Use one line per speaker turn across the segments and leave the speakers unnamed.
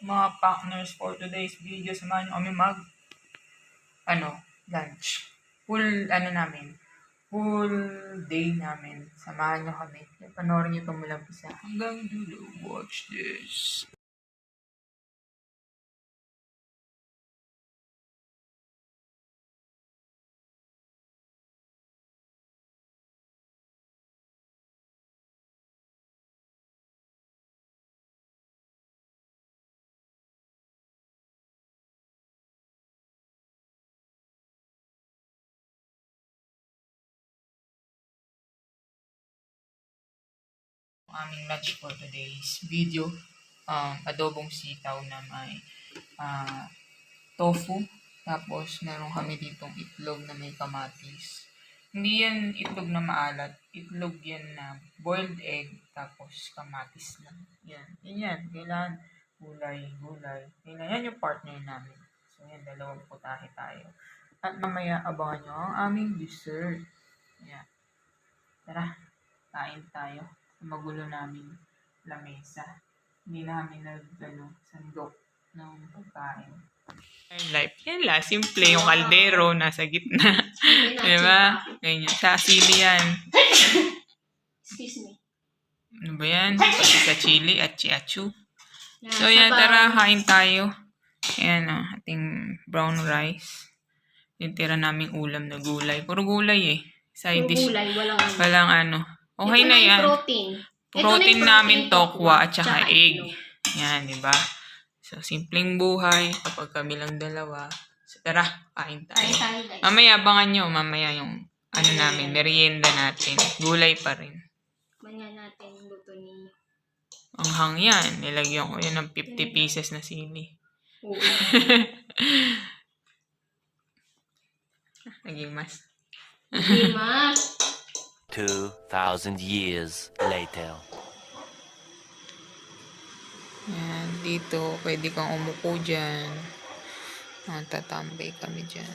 mga partners for today's video. Samahan nyo kami mag, lunch. Full day namin. Samahan nyo kami. Panoorin nyo itong mula umpisa hanggang dulo. Watch this. Aming lunch for today's video. Adobong sitaw na may tofu. Tapos meron kami ditong itlog na may kamatis. Hindi yan itlog na maalat. Itlog yan na boiled egg tapos kamatis lang. Yan. Kailangan gulay. Yan yung partner namin. So yan, dalawang putahe tayo. At mamaya abangan nyo ang aming dessert. Yan. Tara, kain tayo. Magulo namin lamesa. Hindi namin sandok ng pagkain. Life. Yan lang. Simple. Yung kaldero nasa gitna. Diba? Ganyan. Sa sili yan.
Excuse me.
Ano ba yan? Pati sa chili at chiachu. So yan, tara. Kain tayo. Ayan o. Ating brown rice. Yung tira naming ulam na gulay. Puro gulay eh. Side dish.
Gulay.
Walang Okay na yan. Protein namin tokwa at saka egg. Yan, di ba? So, simpleng buhay kapag kami lang dalawa. So, tara, kain tayo. Mamaya, abangan nyo. Mamaya yung namin, merienda natin. Gulay pa rin.
Manya natin luto ni...
Anghang yan. Nilagyan ko yan ng 50 pieces na sili.
Oo.
Naging mas.
2,000 years later.
Yan, dito, pwede kang umupo dyan. Tatambay kami dyan.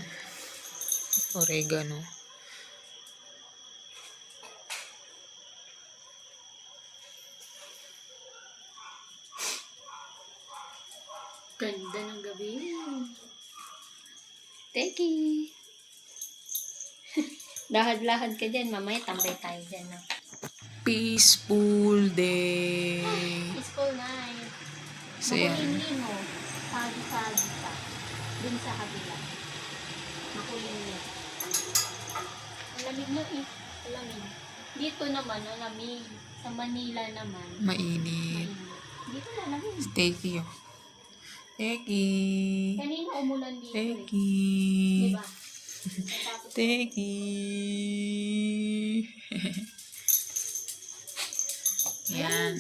Oregano.
Ganda ng gabi. Teki. Lahad-lahad ka dyan. Mamaya tambay tayo dyan. No?
Peaceful day.
Peaceful night.
So, yan.
Makulimlim mo. Sagi-sagi pa. Dun sa kabila. Makulimlim. Ang lamig na eh. Ang lamig. Dito naman, ang lamig. Sa Manila naman.
Mainit.
Dito na lamig.
Steaky oh. Teki.
Kanina umulan dito eh.
Teki.
Diba?
Teki. Yan.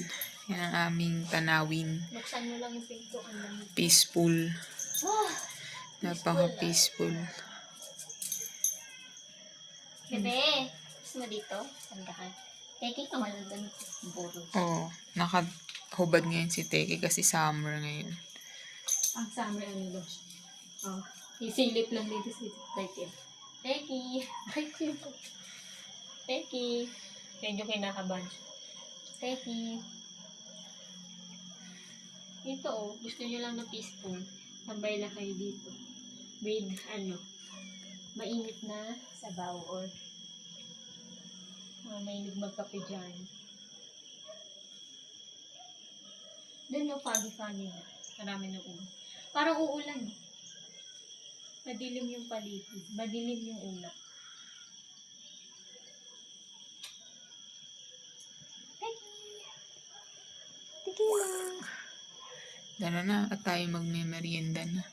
Yan ang aming tanawin.
Buksan mo lang yung pinto. Ang lamig.
Peaceful.
Ah,
Napaka-peaceful.
Bebe, gusto mo dito? Sanda ka. Teki ka malagan buro.
Oo. Nakahubad ngayon si Teki kasi summer ngayon.
Ang summer ano daw siya. Oh, isilip lang dito si Teki. Teki. Teki. Medyo kinakabahan siya. Teki. Ito oh, gusto niyo lang na peaceful. Tambay lang kayo dito. With mainit na sabaw or mainit magkape dyan. Doon no, pagi-pagi na. Marami na ulan. Parang uulan. Madilim yung paligid. Madilim yung ulap. Tiki lang.
Dala na at tayo magme-merienda na.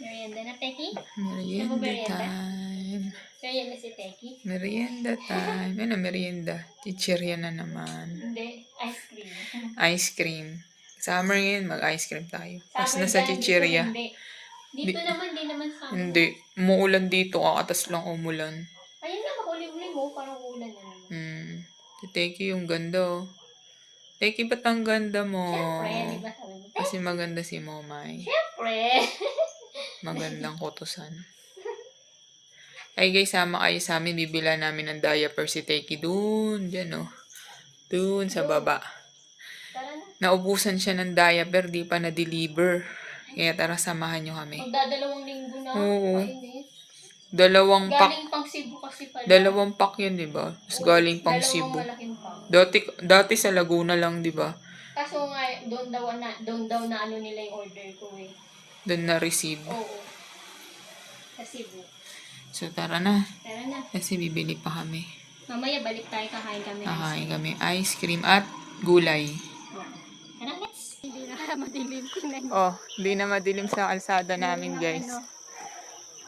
Merienda na, Teki?
Merienda
merienda?
time.
Merienda si Teki?
Merienda time. Ano merienda? Chichirya na naman.
Hindi. Ice cream.
Ice cream. Summer ngayon, mag-ice cream tayo. Tapos
Summer
nasa
dyan,
chichirya.
Dito naman, di naman summer.
Hindi. Umuulan dito. Kakatas lang umulan.
Ayun na, makulimlim mo. Parang ulan na naman.
Si Teki yung ganda oh. Teki, ba't ang ganda mo?
Siyempre, di ba sabi mo?
Kasi maganda si Momay.
Siyempre.
Magandang kutusan. Ay guys, sama kayo sa amin. Bibila namin ng diaper si Teki dun. Diyan oh. Dun sa baba.
Tara na.
Naubusan siya ng diaper, di pa na-deliver. Kaya tara, samahan nyo kami.
Magdadalawang linggo na.
Oo.
Mainit.
Dalawang pack.
Galing pang Cebu kasi pala.
Dalawang pack yun, di ba? Tapos galing pang
Dalawang
Cebu.
malaking pack.
Dati sa Laguna lang, di ba?
Kaso nga, doon daw na ano nila yung order ko eh.
Doon na-receive.
Oo. Sa Cebu.
So, tara na.
Tara na.
Kasi bibili pa kami.
Mamaya balik tayo, kakain kami.
Kakain kami ice cream at gulay.
Tara, let's. Hindi na madilim ko na.
Oh, hindi na madilim sa kalsada namin, guys.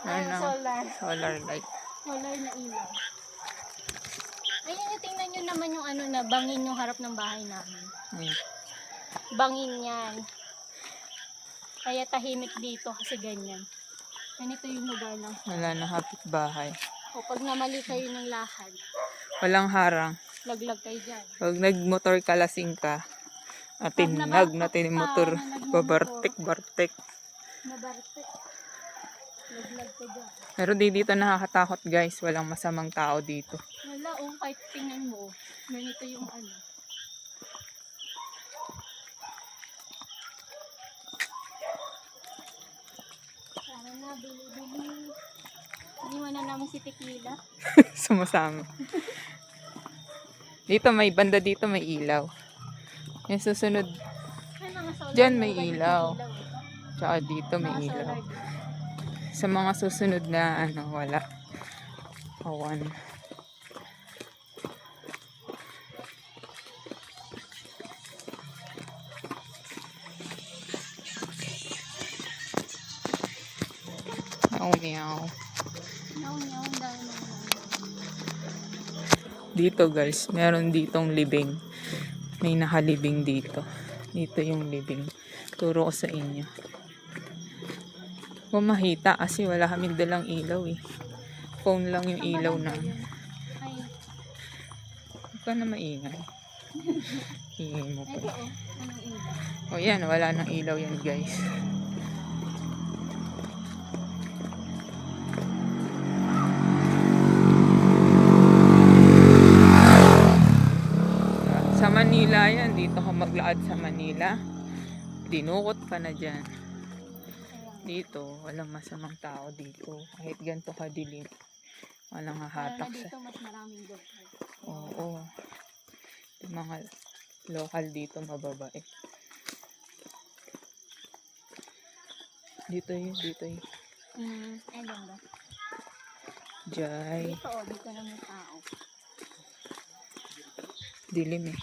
Solar
Light.
Solar na ilaw. Ayun, tingnan nyo naman yung ano na bangin yung harap ng bahay namin.
Ayun.
Bangin yan. Kaya tahimik dito kasi ganyan. Ganito yung lugar lang.
Wala na kapitbahay.
O pag namali kayo ng lakad,
Walang harang.
laglag kayo dyan.
Pag nagmotor ka, lasing ka. At tinag natin yung motor. Babartik-bartik.
Nabartek. Laglag ka dyan.
Pero di dito nakakatakot, guys. Walang masamang tao dito.
Wala, kahit tingnan mo. Ganito yung ano. Tara na, bili-bili. Iniwan na namin si Tequila.
Sumasama. Dito may banda dito may ilaw. Yung susunod,
Ay, mga solar.
Diyan may
Ganito
ilaw.
eh.
tsaka dito may
Mga
ilaw.
solar din.
Sa mga susunod na wala. Awan. Meow.
Nyaw-nyaw, ang dami na naman.
Dito guys, meron ditong libing. May nakalibing dito. Dito yung libing. Turo ko sa inyo. Kung makita kasi wala kaming dalang ilaw eh. Phone lang yung ilaw na.
Ay,
Huwag ka na maingay. Ingay mo
ito
pa.
oh. Anong ilaw?
O yan, wala nang ilaw yan guys. Sa Manila yan, dito ka maglaad sa Manila. Dinukot ka na dyan. Dito, walang masamang tao dito. Kahit ganito kadilim. Walang
Lalo na
hahatak sa...
dito, mas maraming doktor.
Oo. Yung mga local dito mababait. Dito yun.
Ay, ganda.
Jai.
Dito oh, dito na may tao.
Dilim eh.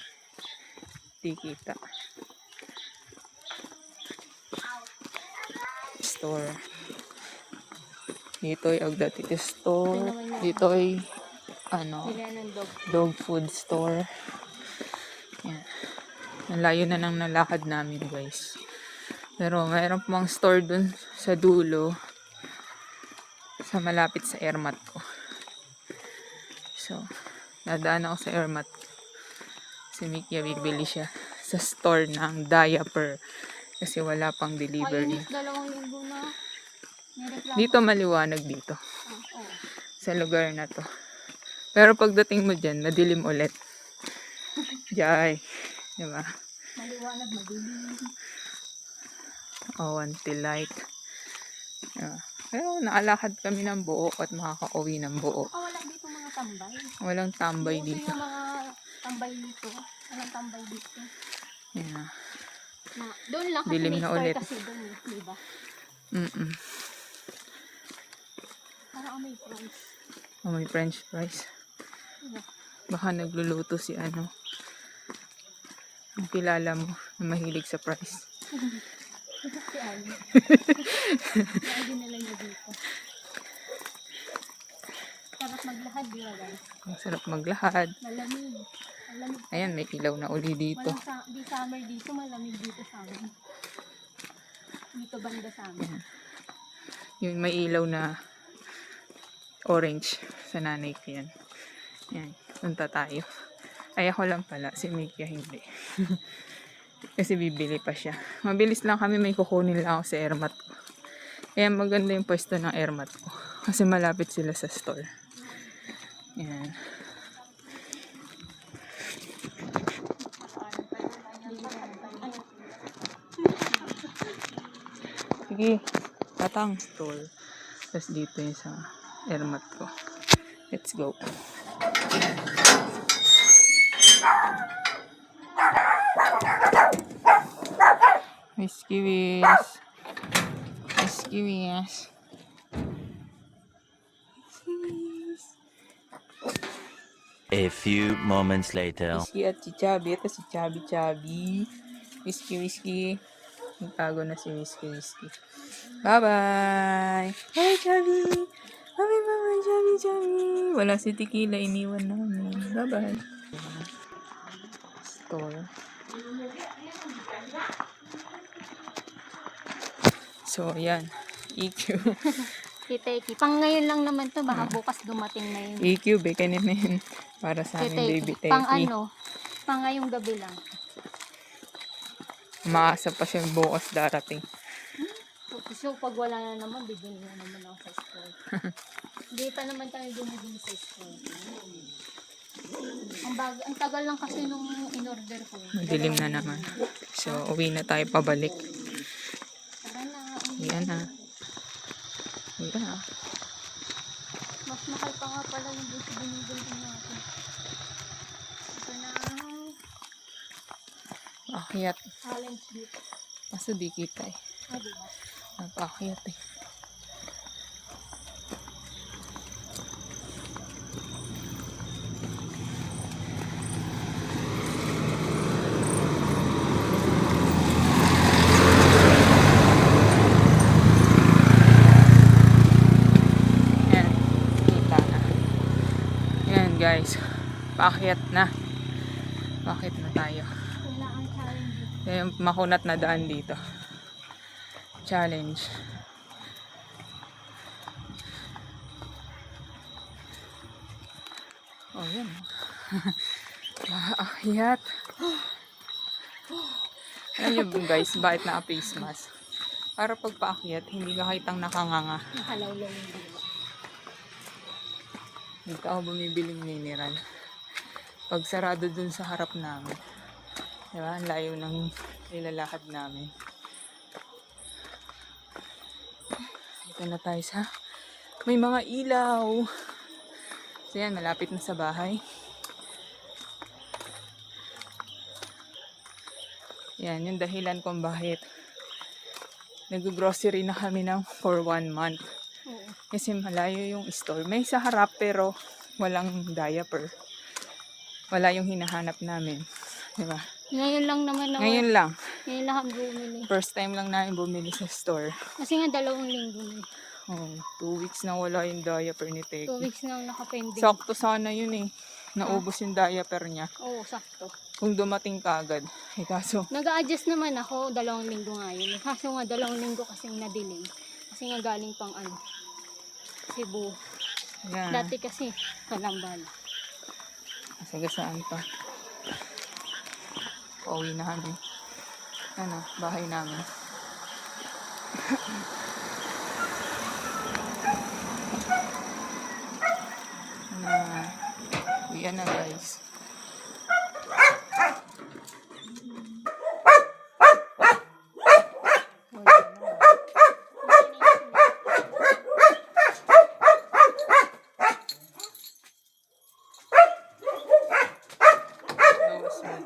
Di kita. Store. Dito ay Agdatite store. Dito ay
Sila ng dog.
dog food store. Yan. Ang layo na nang nalakad namin guys. Pero mayroon pang store dun sa dulo. Sa malapit sa Airmat ko. So, nadaan ako sa Airmat. Si Mickey bibili siya sa store ng diaper. Kasi wala pang
Ay,
delivery.
inis 2 linggo na. Nireklamo.
Dito maliwanag dito.
Oh.
Sa lugar na to. Pero pagdating mo dyan, madilim ulit. Jai. Diba?
Maliwanag, madilim.
Until light. Diba? Pero naalakad kami ng buo at makaka-uwi ng buo.
Wala dito mga tambay.
Walang tambay
Uso
dito.
yung mga tambay dito. Walang tambay dito.
Yan na.
Doon lang kasi
Dilim
may
na
store
ulit.
kasi doon, di ba? Parang may price.
Oh, may french fries.
Diba?
Baka nagluluto si ang kilala mo na mahilig sa fries.
Si Ali. Lagi na lang niya dito. Sarap maglahad, di ba guys?
Ang sarap maglahad.
Malamig. Malamig.
Ayan, may ilaw na uli dito.
Di summer dito, malamig dito sa amin. Dito banda sa amin.
Yung may ilaw na orange sa nanay ko yan. Yan, punta tayo. Ay, ako lang pala. Si Mickey hindi. Kasi bibili pa siya. Mabilis lang kami, may kukunin lang ako sa Airmat ko. Kaya maganda yung pwesto ng Airmat ko. Kasi malapit sila sa store. Yan.
Ay,
Sige. Patang. Tol. Tapos dito yung sa airmat ko. Let's go. Whiskey Whiz. Whiskey Whiz.
A few moments later.
Whiskey at si Chubby. Ito si Chubby. Whiskey. Nagtago na si Whiskey. Bye-bye! Bye, Chubby! Bye-bye, Chubby! Wala si Tequila, iniwan namin. Bye-bye! Store. So, yan. EQ.
Titeki. Pang ngayon lang naman to, baka bukas dumating na yun.
EQ, bekanin na yun. Para sa amin, baby Teki.
Pang ano, pang ngayong gabi lang.
Umaasa pa siya bukas darating.
So, pag wala na naman, bibili na naman ako sa store. Hindi pa naman tayo bumibili sa store. Ang tagal lang kasi nung in-order ko.
Madilim na naman. So, uwi na tayo pabalik.
Tara na.
Yan na. Yan na.
Mas mahal pa nga pala yung binibili natin. Ito na.
Akyat.
Challenge dito.
Kaso di kita eh.
Diba?
Nagpakyat eh. Yan. Kita na. Yan guys. Paakyat na. Paakyat na tayo.
Kailangan challenge dito.
Yung makunat na daan dito. Challenge. Oh, yan. Aakyat. Alam niyo guys, bakit naka-face mask? Para pag paakyat, hindi ka kitang nakanganga.
Nakalawlaw yung dito.
Dito ako bumibiling mineral. Pag sarado dun sa harap namin. Diba? Ang layo ng nilalakad namin. Dito na tayo sa may mga ilaw. So yan, malapit na sa bahay. Yan, yung dahilan kung bakit nag-grocery na kami ng for 1 month.
Oo.
Kasi malayo yung store. May sa harap pero walang diaper. Wala yung hinahanap namin. Diba?
Ngayon lang naman ako.
Ngayon lang.
Ngayon lang ako bumili.
First time lang namin bumili sa store.
Kasi nga 2 linggo na.
Oh, 2 weeks na wala yung diaper ni
2
Teki.
weeks na nakapending.
Sakto sana yun eh. Naubos yung diaper niya.
Oo, sakto.
Kung dumating kagad. Eh kaso,
Nag-a-adjust naman ako, 2 linggo nga yun. Kaso nga 2 linggo kasing na-delay. Kasi nga galing pang Cebu.
yan.
Dati kasi Kalambal.
Sagasaan pa. Pauwi na kami. Bahay namin. Uwian na guys.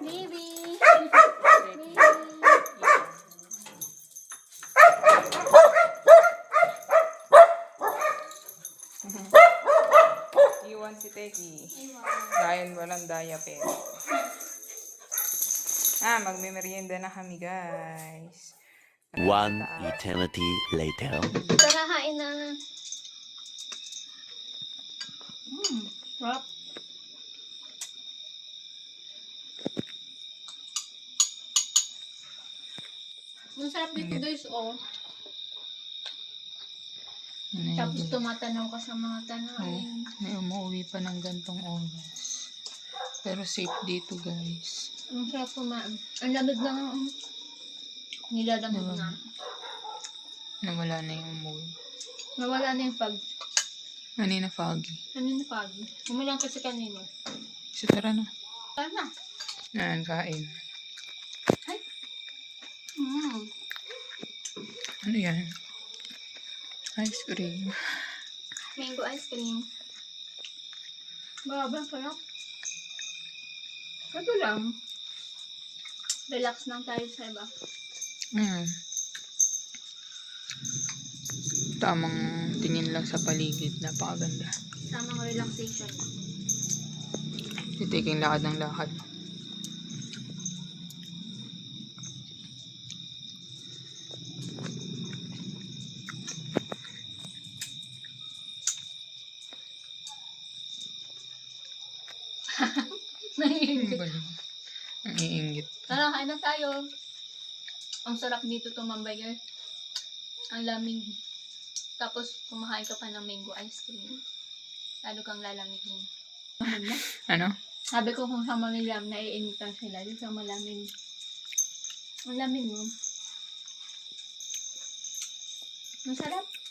Baby!
Iwan si Teki. Dahil walang diaper. Magme-merienda na kami guys.
One eternity later.
Tara, hain na. Sarap. Ang sarap dito guys, oh. Tapos tumatanaw ka sa mga tanawin.
May umuwi pa ng gantong oras. Pero safe dito guys.
Ang sarap kumain. Ang lamig ng nilalamig
Diba?
na.
Nawala na yung umuwi.
Nawala na yung fog.
Kanina foggy.
Ano na fog? Umulang kasi kanina.
So tara na.
Tara na.
Kain.
Mm.
Ano yan? Ice cream.
Mango ice cream. Grabe, ang sarap. Ito lang. Relax lang tayo sa iba.
Tamang tingin lang sa paligid. Napakaganda.
Tamang relaxation.
Titiking lakad ng lakad.
Nangiingit.
Ang iingit.
Tara, kain na tayo. Ang sarap dito tumambay, girl. Ang lamig. Tapos, kumakain ka pa ng mango ice cream. Lalo kang lalamigin.
Ano?
Sabi ko kung sa Manila, naiinitan sila. Dito sa malamig. Ang lamig mo. Masarap.